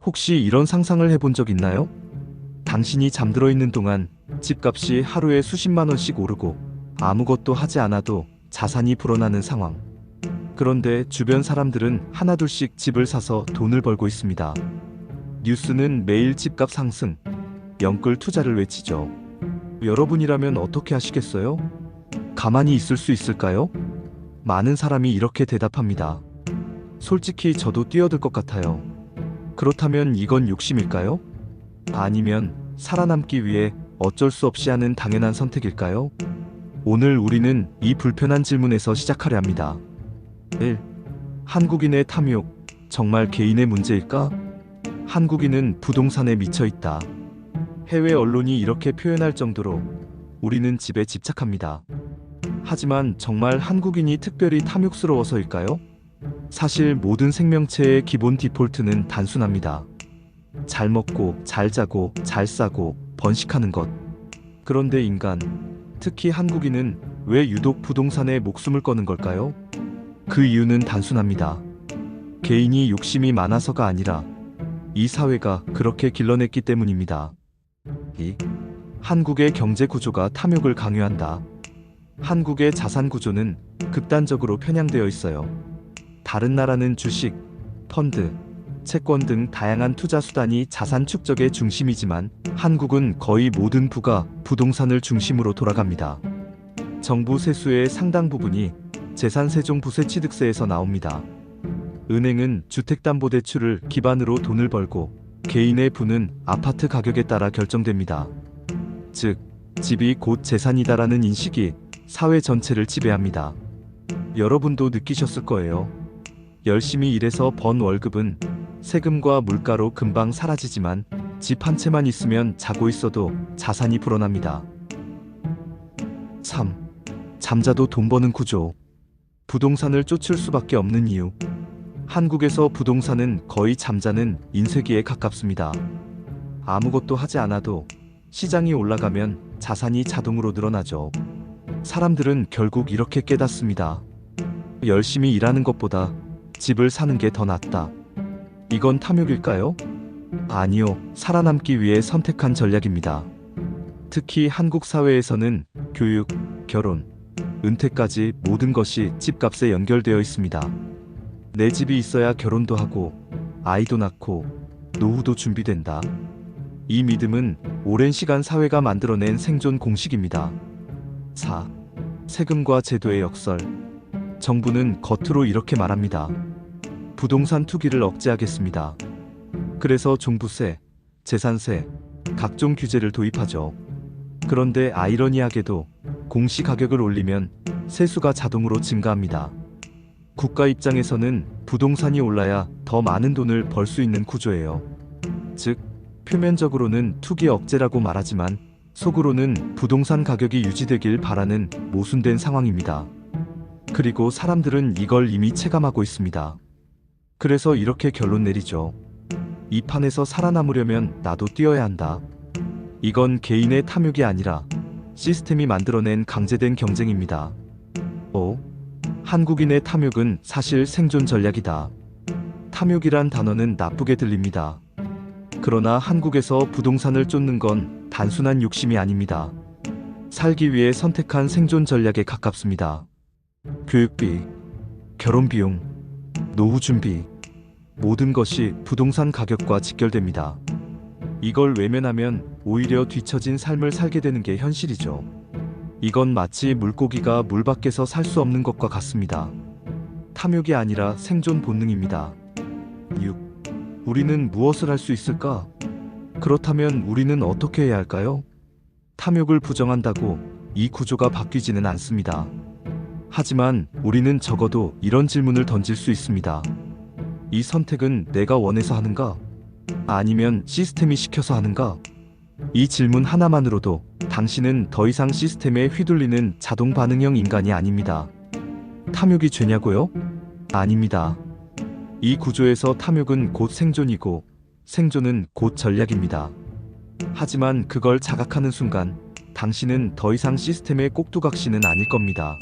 혹시 이런 상상을 해본 적 있나요? 당신이 잠들어 있는 동안 집값이 하루에 수십만 원씩 오르고 아무것도 하지 않아도 자산이 불어나는 상황. 그런데 주변 사람들은 하나둘씩 집을 사서 돈을 벌고 있습니다. 뉴스는 매일 집값 상승, 영끌 투자를 외치죠. 여러분이라면 어떻게 하시겠어요? 가만히 있을 수 있을까요? 많은 사람이 이렇게 대답합니다. 솔직히 저도 뛰어들 것 같아요. 그렇다면 이건 욕심일까요? 아니면 살아남기 위해 어쩔 수 없이 하는 당연한 선택일까요? 오늘 우리는 이 불편한 질문에서 시작하려 합니다. 1. 한국인의 탐욕, 정말 개인의 문제일까? 한국인은 부동산에 미쳐 있다. 해외 언론이 이렇게 표현할 정도로 우리는 집에 집착합니다. 하지만 정말 한국인이 특별히 탐욕스러워서일까요? 사실 모든 생명체의 기본 디폴트는 단순합니다. 잘 먹고, 잘 자고, 잘 싸고, 번식하는 것. 그런데 인간, 특히 한국인은 왜 유독 부동산에 목숨을 거는 걸까요? 그 이유는 단순합니다. 개인이 욕심이 많아서가 아니라 이 사회가 그렇게 길러냈기 때문입니다. 2. 한국의 경제 구조가 탐욕을 강요한다. 한국의 자산 구조는 극단적으로 편향되어 있어요. 다른 나라는 주식, 펀드, 채권 등 다양한 투자 수단이 자산 축적의 중심이지만 한국은 거의 모든 부가 부동산을 중심으로 돌아갑니다. 정부 세수의 상당 부분이 재산세종부세 취득세에서 나옵니다. 은행은 주택담보대출을 기반으로 돈을 벌고 개인의 부는 아파트 가격에 따라 결정됩니다. 즉, 집이 곧 재산이다라는 인식이 사회 전체를 지배합니다. 여러분도 느끼셨을 거예요. 열심히 일해서 번 월급은 세금과 물가로 금방 사라지지만 집 한 채만 있으면 자고 있어도 자산이 불어납니다. 3. 잠자도 돈 버는 구조. 부동산을 쫓을 수밖에 없는 이유. 한국에서 부동산은 거의 잠자는 인쇄기에 가깝습니다. 아무것도 하지 않아도 시장이 올라가면 자산이 자동으로 늘어나죠. 사람들은 결국 이렇게 깨닫습니다. 열심히 일하는 것보다 집을 사는 게 더 낫다. 이건 탐욕일까요? 아니요, 살아남기 위해 선택한 전략입니다. 특히 한국 사회에서는 교육, 결혼, 은퇴까지 모든 것이 집값에 연결되어 있습니다. 내 집이 있어야 결혼도 하고 아이도 낳고 노후도 준비된다. 이 믿음은 오랜 시간 사회가 만들어낸 생존 공식입니다. 4. 세금과 제도의 역설. 정부는 겉으로 이렇게 말합니다. 부동산 투기를 억제하겠습니다. 그래서 종부세, 재산세, 각종 규제를 도입하죠. 그런데 아이러니하게도 공시가격을 올리면 세수가 자동으로 증가합니다. 국가 입장에서는 부동산이 올라야 더 많은 돈을 벌 수 있는 구조예요. 즉, 표면적으로는 투기 억제라고 말하지만 속으로는 부동산 가격이 유지되길 바라는 모순된 상황입니다. 그리고 사람들은 이걸 이미 체감하고 있습니다. 그래서 이렇게 결론 내리죠. 이 판에서 살아남으려면 나도 뛰어야 한다. 이건 개인의 탐욕이 아니라 시스템이 만들어낸 강제된 경쟁입니다. 5. 한국인의 탐욕은 사실 생존 전략이다. 탐욕이란 단어는 나쁘게 들립니다. 그러나 한국에서 부동산을 쫓는 건 단순한 욕심이 아닙니다. 살기 위해 선택한 생존 전략에 가깝습니다. 교육비, 결혼비용, 노후 준비, 모든 것이 부동산 가격과 직결됩니다. 이걸 외면하면 오히려 뒤처진 삶을 살게 되는 게 현실이죠. 이건 마치 물고기가 물 밖에서 살 수 없는 것과 같습니다. 탐욕이 아니라 생존 본능입니다. 6. 우리는 무엇을 할 수 있을까? 그렇다면 우리는 어떻게 해야 할까요? 탐욕을 부정한다고 이 구조가 바뀌지는 않습니다. 하지만 우리는 적어도 이런 질문을 던질 수 있습니다. 이 선택은 내가 원해서 하는가? 아니면 시스템이 시켜서 하는가? 이 질문 하나만으로도 당신은 더 이상 시스템에 휘둘리는 자동 반응형 인간이 아닙니다. 탐욕이 죄냐고요? 아닙니다. 이 구조에서 탐욕은 곧 생존이고 생존은 곧 전략입니다. 하지만 그걸 자각하는 순간 당신은 더 이상 시스템의 꼭두각시는 아닐 겁니다.